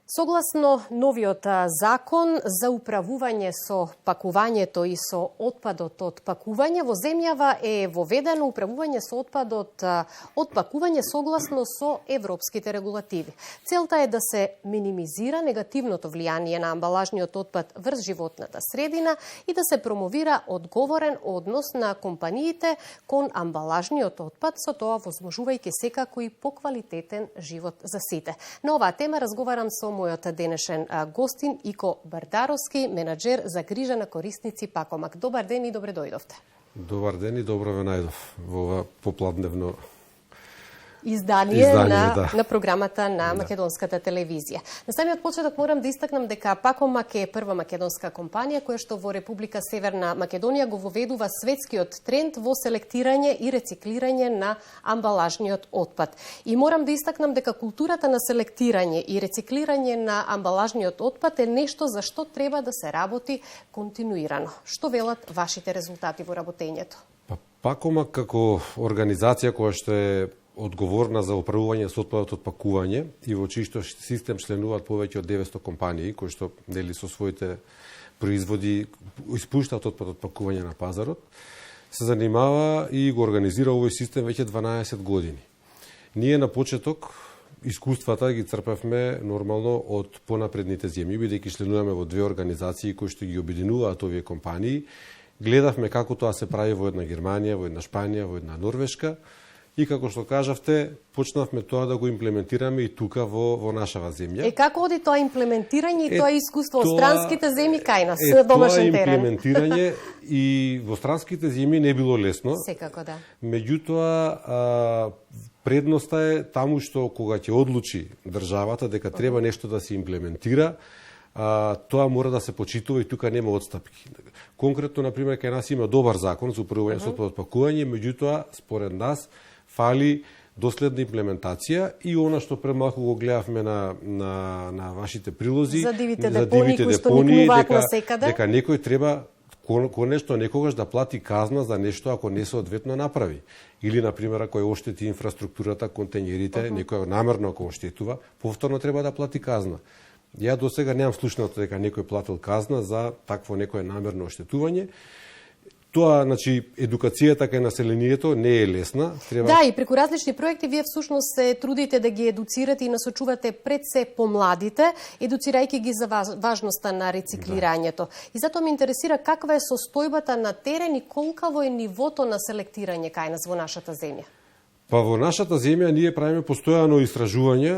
Согласно новиот закон за управување со пакувањето и со отпадот од пакување, во земјава е воведено управување со отпадот од пакување согласно со европските регулативи. Целта е да се минимизира негативното влијание на амбалажниот отпад врз животната средина и да се промовира одговорен однос на компаниите кон амбалажниот отпад, со тоа возможувајќи секако и поквалитетен живот за сите. На оваа тема разговарам со мојот денешен гостин Ико Бардаровски, менаџер за грижа на корисници Пакомак. Добар ден и добре дојдовте. Добар ден и добро ве најдов во ова попладневно издание на програмата на македонската телевизија. На самиот почеток морам да истакнам дека Пакомак е прва македонска компанија која што во Република Северна Македонија го воведува светскиот тренд во селектирање и рециклирање на амбалажниот отпад. И морам да истакнам дека културата на селектирање и рециклирање на амбалажниот отпад е нешто за што треба да се работи континуирано. Што велат вашите резултати во работењето? Пакомак како организација која што е одговорна за управување со отпадот од пакување и во чиј што систем членуваат повеќе од 900 компании кои што дели со своите производи испуштаат отпад од пакување на пазарот, се занимава и го организира овој систем веќе 12 години. Ние на почеток искуствата ги црпевме нормално од понапредните земји, бидејќи членуваме во две организации кои што ги обединуваат овие компании. Гледавме како тоа се прави во една Германија, во една Шпанија, во една Норвешка. И како што кажавте, почнавме тоа да го имплементираме и тука во нашава земја. Како оди тоа имплементирање и тоа искуство од странските земји кај нас, на домашен терен? Тоа имплементирање и во странските земји не било лесно. Секако да. Меѓутоа, предноста е таму што кога ќе одлучи државата дека треба нешто да се имплементира, тоа мора да се почитува и тука нема отстапки. Конкретно, например, кај нас има добар закон за управување со отпад од пакување, меѓутоа, според нас, фали доследна имплементација и она што премалку го гледавме на вашите прилози, за дивите депонии кои што никнуваат на секаде, дека некој треба конечно некогаш да плати казна за нешто ако не соодветно направи. Или, например, ако ја оштети инфраструктурата, контењерите, некој намерно ако оштетува, повторно треба да плати казна. Ја до сега немам слушнато дека некој платил казна за такво некое намерно оштетување. Тоа, значи, едукацијата кај населението не е лесна. Да, и преку различни проекти вие всушност се трудите да ги едуцирате и насочувате пред се помладите, едуцирајќи ги за важноста на рециклирањето. Да. И затоа ме интересира каква е состојбата на терен и колкаво е нивото на селектирање кај нас во нашата земја. Па во нашата земја ние правиме постојано истражување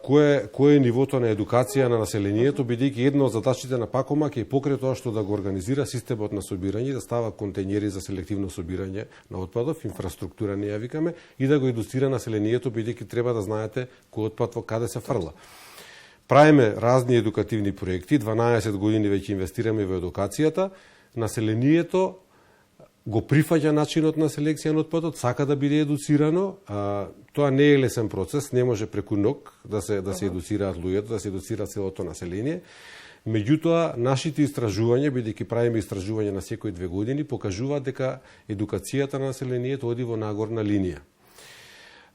кое е нивото на едукација на населението, бидејќи една од задачите на Пакомак е покрај тоа што да го организира системот на собирање, да става контењери за селективно собирање на отпадов, инфраструктура не ја викаме, и да го едуцира населението, бидејќи треба да знаете кој отпад во каде се фрла. Правиме разни едукативни проекти, 12 години веќе инвестираме во едукацијата, населението го прифаќа начинот на селекција на отпадот, сака да биде едуцирано. Тоа не е лесен процес, не може преку ног да се едуцираат луѓето, да се едуцира целото население. Меѓутоа, нашите истражувања, бидејќи правиме истражување на секои 2 години, покажуваат дека едукацијата на населението оди во нагорна линија.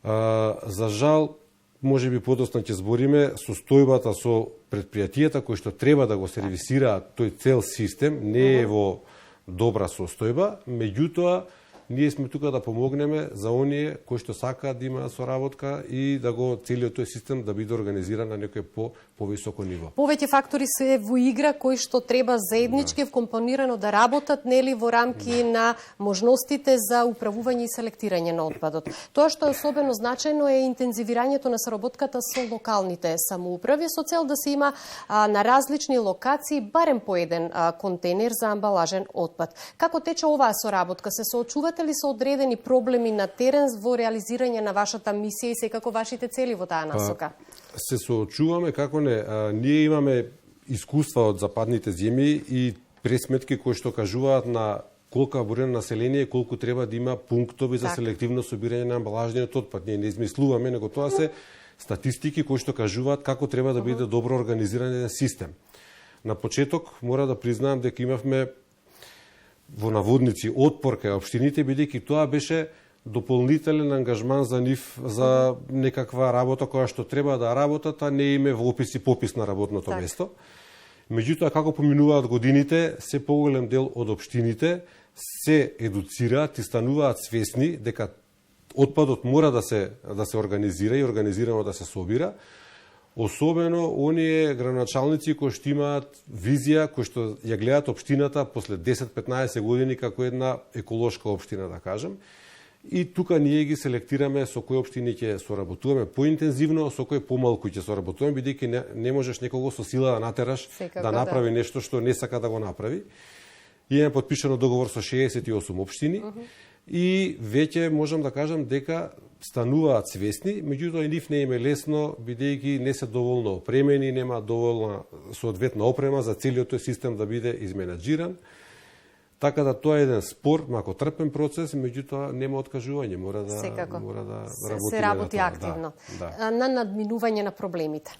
За жал, може би подоцна ќе збориме, состојбата со предпријатијата кои што треба да го сервисираат тој цел систем не е во добра состојба, меѓутоа ние сме тука да помогнеме за оние кои што сакаат да имаат соработка и да го целиот тој систем да биде организиран на некој повисоко ниво. Повеќе фактори се во игра кои што треба заеднички вкомпонирано да работат, нели, во рамки на можностите за управување и селектирање на отпадот. Тоа што е особено значајно е интензивирањето на соработката со локалните самоуправи со цел да се има на различни локации барем по еден контейнер за амбалажен отпад. Како тече оваа соработка? Се соочувате ли со одредени проблеми на терен во реализирање на вашата мисија и секако вашите цели во таа насока? Се соочуваме, како не, ние имаме искуства од западните земји и пресметки кои што кажуваат на колка број население, колку треба да има пунктови за селективно собирање на амбалажниот отпад. Ние не измислуваме, него тоа се статистики кои што кажуваат како треба да биде добро организиран систем. На почеток мора да признаам дека имавме во наводници отпор кај општините, бидејќи тоа беше дополнителен ангажман за нив за некаква работа која што треба да работат, а не име во опис и попис на работното место. Меѓутоа, како поминуваат годините, се поголем дел од општините се едуцираат и стануваат свесни дека отпадот мора да се организира и организирано да се собира, особено оние градоначалници кои што имаат визија, кои што ја гледаат општината после 10-15 години како една еколошка општина, да кажем. И тука ние ги селектираме со кои општини ќе соработуваме поинтензивно, со кои помалку ќе соработуваме, бидејќи не можеш некого со сила да натераш да направи нешто што не сака да го направи. Имаме подпишано договор со 68 општини и веќе можам да кажам дека стануваат свесни, меѓутоа и нив не им е лесно, бидејќи не се доволно опремени, нема доволна соодветна опрема за целиот тој систем да биде изменаџиран. Така да тоа е еден спор, мако трпен процес, меѓутоа нема откажување, мора да се работи активно на надминување на проблемите.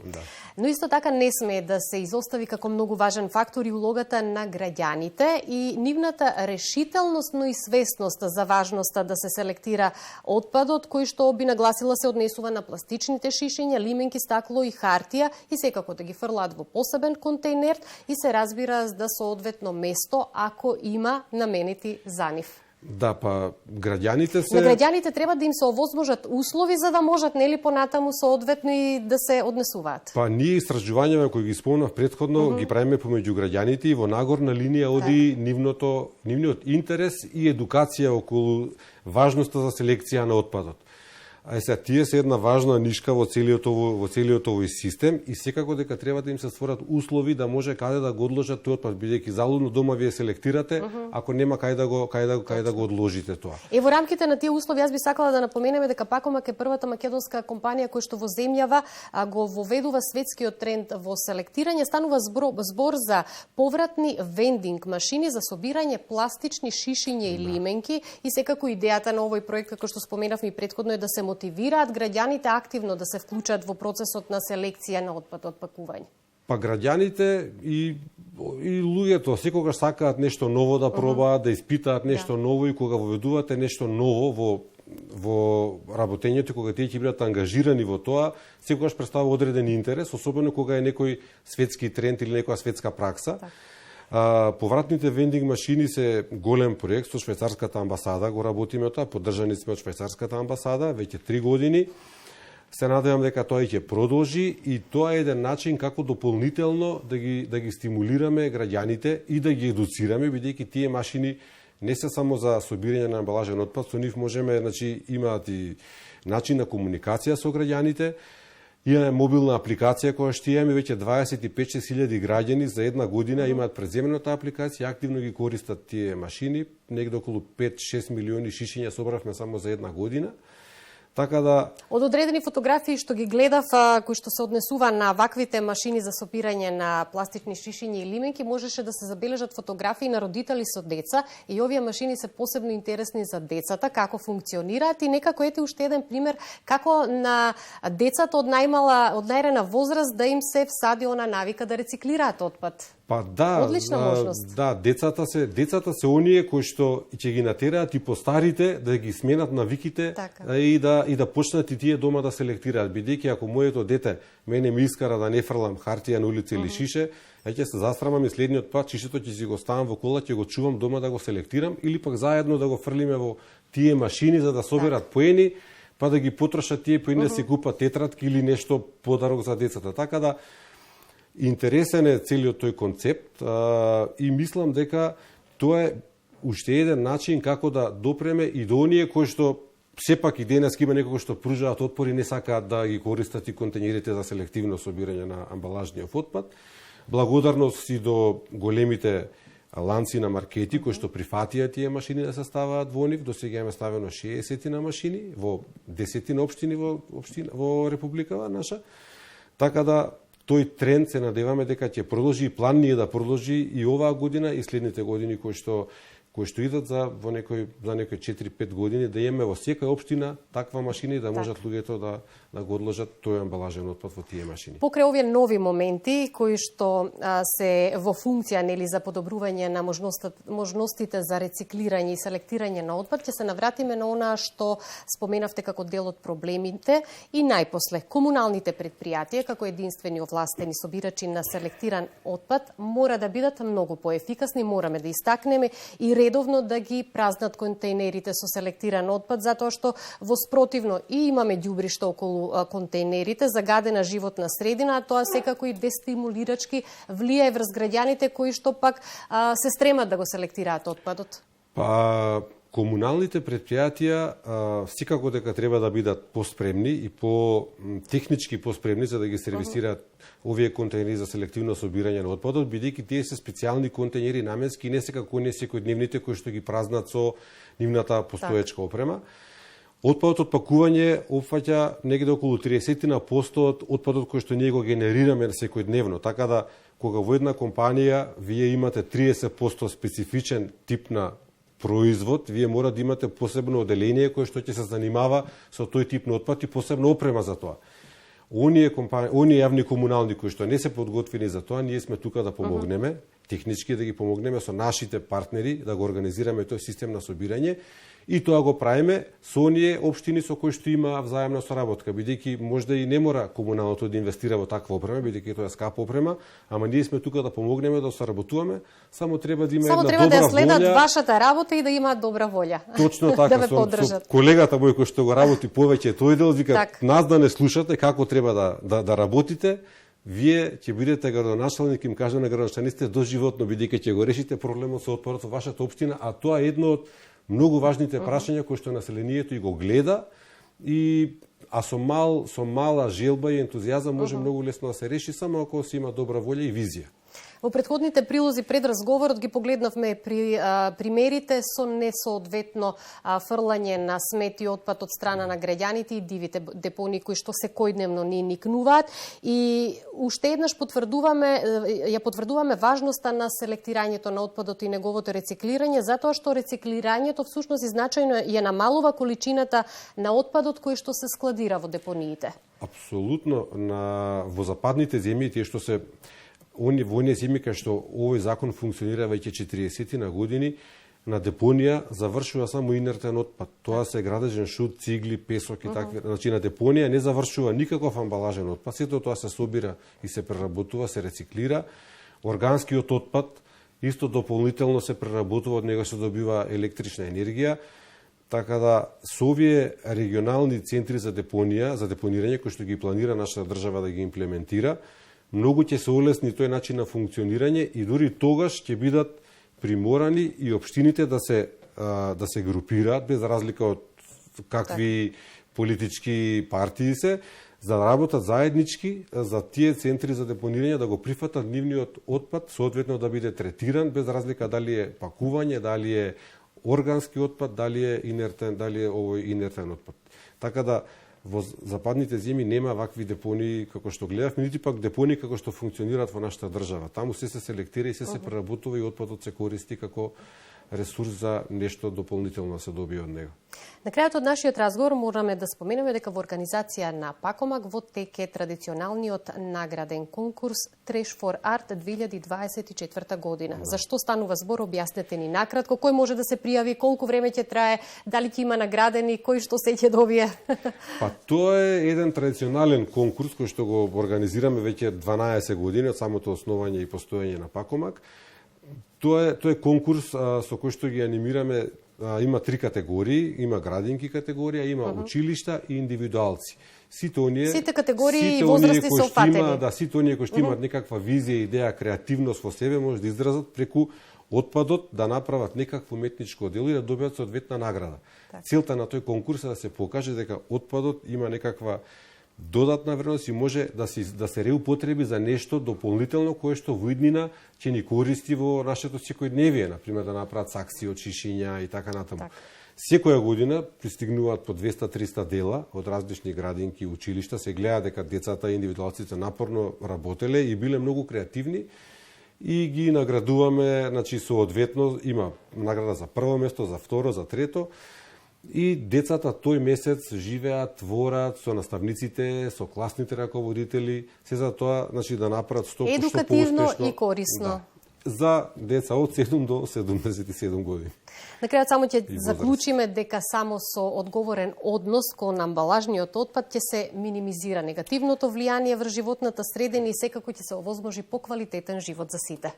Но исто така не сме да се изостави како многу важен фактор и улогата на граѓаните и нивната решителност, но и свесност за важноста да се селектира отпадот кој што би нагласила се однесува на пластичните шишиња, лименки, стакло и хартија и секако да ги фрлаат во посебен контейнер и се разбира да соодветно место ако има наменети за нив. Да, па граѓаните На граѓаните треба да им се овозможат услови за да можат нели понатаму соодветно и да се однесуваат. Па ние истражувањата кои ги спомнав претходно ги правиме помеѓу граѓаните и во нагорна линија оди нивниот интерес и едукација околу важноста за селекција на отпадот. А сега тие се една важна нишка во целиот овој систем и секако дека треба да им се створат услови да може каде да го одложат тој отпад, бидејќи залудно дома вие селектирате, ако нема кај да го одложите тоа. Во рамките на тие услови јас би сакала да напоменеме дека Пакомак е првата македонска компанија која што во земјава го воведува светскиот тренд во селектирање, станува збор за повратни вендинг машини за собирање пластични шишиња и лименки и секако идејата на овој проект како што споменавме и претходно е да се мотивираат граѓаните активно да се вклучат во процесот на селекција на отпад од пакување. Па граѓаните и луѓето секогаш сакаат нешто ново да пробаат, да испитаат нешто ново и кога воведувате нешто ново во работењето, кога тие ќе бидат ангажирани во тоа, секогаш представува одреден интерес, особено кога е некој светски тренд или некоја светска пракса. Повратните вендинг машини се голем проект со швајцарската амбасада, го работиме тоа, поддржани сме од швајцарската амбасада веќе 3 години. Се надевам дека тоа ќе продолжи и тоа е еден начин како дополнително да ги стимулираме граѓаните и да ги едуцираме, бидејќи тие машини не се само за собирање на амбалажен отпад, со нив можеме, имаат и начин на комуникација со граѓаните. Имаме мобилна апликација која што имаме веќе 25.000 граѓани за една година имаат преземената апликација, активно ги користат тие машини, негде околу 5-6 милиони шишиња собравме само за една година. Така да од одредени фотографии што ги гледав кои што се однесува на ваквите машини за сопирање на пластични шишиња и лименки, можеше да се забележат фотографии на родители со деца и овие машини се посебно интересни за децата, како функционираат и некако ете уште еден пример како на децата од најрана возраст да им се всади она навика да рециклираат отпад. Па да, одлична можност. Да, децата се оние кои што ќе ги натераат и постарите да ги сменат навиките и да почнат и тие дома да селектираат, бидејќи ако моето дете мене ми искара да не фрлам хартија на улица или шише, ќе се засрамам и следниот пат шишето ќе си го ставам во кола, ќе го чувам дома да го селектирам или пак заедно да го фрлиме во тие машини за да соберат поени, па да ги потрошат тие поени да си купат тетратки или нешто подарок за децата. Така да интересен е целиот тој концепт и мислам дека тоа е уште еден начин како да допреме и до оние кои што сепак и денес има некои што пружаат отпори, не сакаат да ги користат и контейнерите за селективно собирање на амбалажниот отпад. Благодарност и до големите ланци на маркети кои што прифатија тие машини да се ставаат во нив. До сега имаме ставено 60 на машини во 10 на општини во Републикава наша. Така да тој тренд се надеваме дека ќе продолжи и план ние да продолжи и оваа година и следните години кои што кои што идат за некои 4-5 години да имаме во секоја општина таква машина и да можат луѓето да го одложат тој амбалажен отпад во тие машини. Покрај овие нови моменти кои што се во функција нели за подобрување на можностите за рециклирање и селектирање на отпад, ќе се навратиме на она што споменавте како дел од проблемите и најпосле комуналните претпријатија како единствени овластени собирачи на селектиран отпад мора да бидат многу поефикасни, мораме да истакнеме и редовно да ги празнат контейнерите со селектиран отпад, затоа што во спротивно и имаме ѓубришта околу контейнерите, загадена животна средина, а тоа секако и дестимулирачки влијае врз граѓаните кои што пак се стремат да го селектираат отпадот. Па комуналните претпријатија секако дека треба да бидат поспремни и технички поспремни за да ги сервисираат овие контейнери за селективно собирање на отпадот, бидејќи тие се специјални контейнери наменски, не се како не секојдневните кои што ги празнат со нивната постоечка опрема. Отпадот од пакување опфаќа негде околу 30% од отпадот кој што ние го генерираме секојдневно, така да кога во една компанија вие имате 30% специфичен тип на производ, вие мора да имате посебно оделение кое што ќе се занимава со тој тип на отпад и посебна опрема за тоа. Оние јавни комунални кои што не се подготвени за тоа, ние сме тука да помогнеме, технички да ги помогнеме со нашите партнери да го организираме тој систем на собирање и тоа го правиме со оние општини со кои што има взаемна соработка, бидејќи можда и не мора комуналното да инвестира во таква опрема, бидејќи тоа е скапа опрема, ама ние сме тука да помогнеме, да соработуваме, само треба да има една добра волја. Само треба да следат вашата работа и да имаат добра волја. Точно така, да со колегата мој кој што го работи повеќе тој дел, вика нас да не слушате како треба да работите. Вие ќе бидете градоначалник, им кажа на градоначалниците доживотно, бидејќи ќе го решите проблемот со отпадот во вашата општина, а тоа е едно од многу важните прашања кои што населението и го гледа со мала желба и ентузијазам може многу лесно да се реши само ако се има добра волја и визија. Во претходните прилози пред разговорот ги погледнавме примерите со несоодветно фрлање на смети отпад од страна на граѓаните и дивите депони кои што секојдневно ни никнуваат и уште еднаш потврдуваме важноста на селектирањето на отпадот и неговото рециклирање, затоа што рециклирањето всушност значајно ја намалува количината на отпадот кој што се складира во депониите. Апсолутно, во западните земји тие што се во оние земји кај што овој закон функционира веќе 40 на години, на депонија завршува само инертен отпад. Тоа се градежен шут, цигли, песок и такви. Значи на депонија не завршува никаков амбалажен отпад, сето тоа се собира и се преработува, се рециклира. Органскиот отпад исто дополнително се преработува, од него се добива електрична енергија. Така да со овие регионални центри за депонирање кои што ги планира нашата држава да ги имплементира, многу ќе се олесни тој начин на функционирање и дури тогаш ќе бидат приморани и општините да се групираат без разлика од какви политички партии се, за да работат заеднички за тие центри за депонирање да го прифатат нивниот отпад, соодветно да биде третиран без разлика дали е пакување, дали е органски отпад, дали е овој инертен отпад. Така да во западните земји нема вакви депонии како што гледавме, нити пак депонии како што функционираат во нашата држава. Таму се селектира и се преработува и отпадот се користи како ресурс за нешто дополнително се добие од него. На крајот од нашиот разговор мораме да споменеме дека во организација на Пакомак во тек е традиционалниот награден конкурс Trash for Art 2024 година. Зашто станува збор, објаснете ни накратко, кој може да се пријави, колку време ќе трае, дали ќе има наградени, кој што се ќе добие? Па тоа е еден традиционален конкурс кој што го организираме веќе 12 години од самото основање и постоење на Пакомак. Тоа е конкурс со кој што ги анимираме, има 3 категории, има градинки категорија, има училишта и индивидуалци. Сите категории и возрасти се опфатени. Сите оние кои што имаат некаква визија, идеја, креативност во себе може да изразат преку отпадот да направат некакво уметничко дело и да добијат соодветна награда. Целта на тој конкурс е да се покаже дека отпадот има некаква додатна вредност и може да се реупотреби за нешто дополнително кое што во иднина ќе ни користи во нашето секојдневие, например да направат сакси од шишиња и така натаму. Секоја година пристигнуваат по 200-300 дела од различни градинки и училишта, се гледа дека децата и индивидуалците напорно работеле и биле многу креативни и ги наградуваме, значи соодветно има награда за прво место, за второ, за трето. И децата тој месец живеат, творат со наставниците, со класните раководители, се за тоа, значи да направат 100% едукативно поуспешно, и корисно. Да, за деца од 7 до 77 години. На крајот само ќе заклучиме дека само со одговорен однос кон амбалажниот отпад ќе се минимизира негативното влијание врз животната средина и секако ќе се овозможи поквалитетен живот за сите.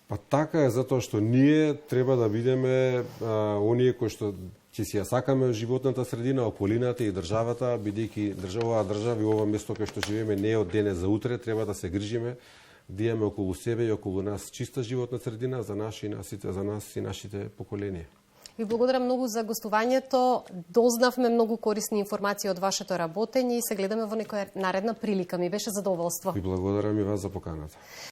Па така е, затоа што ние треба да бидеме оние кои што ќе си ја сакаме животната средина, околината и државата, бидејќи оваа држава и ова место кај што живееме не е од денес за утре, треба да се грижиме, да имаме околу себе и околу нас чиста животна средина за нас и нашите поколенија. Ви благодарам многу за гостувањето. Дознавме многу корисни информации од вашето работење и се гледаме во некоја наредна прилика. Ми беше задоволство. Ви благодарам и вас за поканата.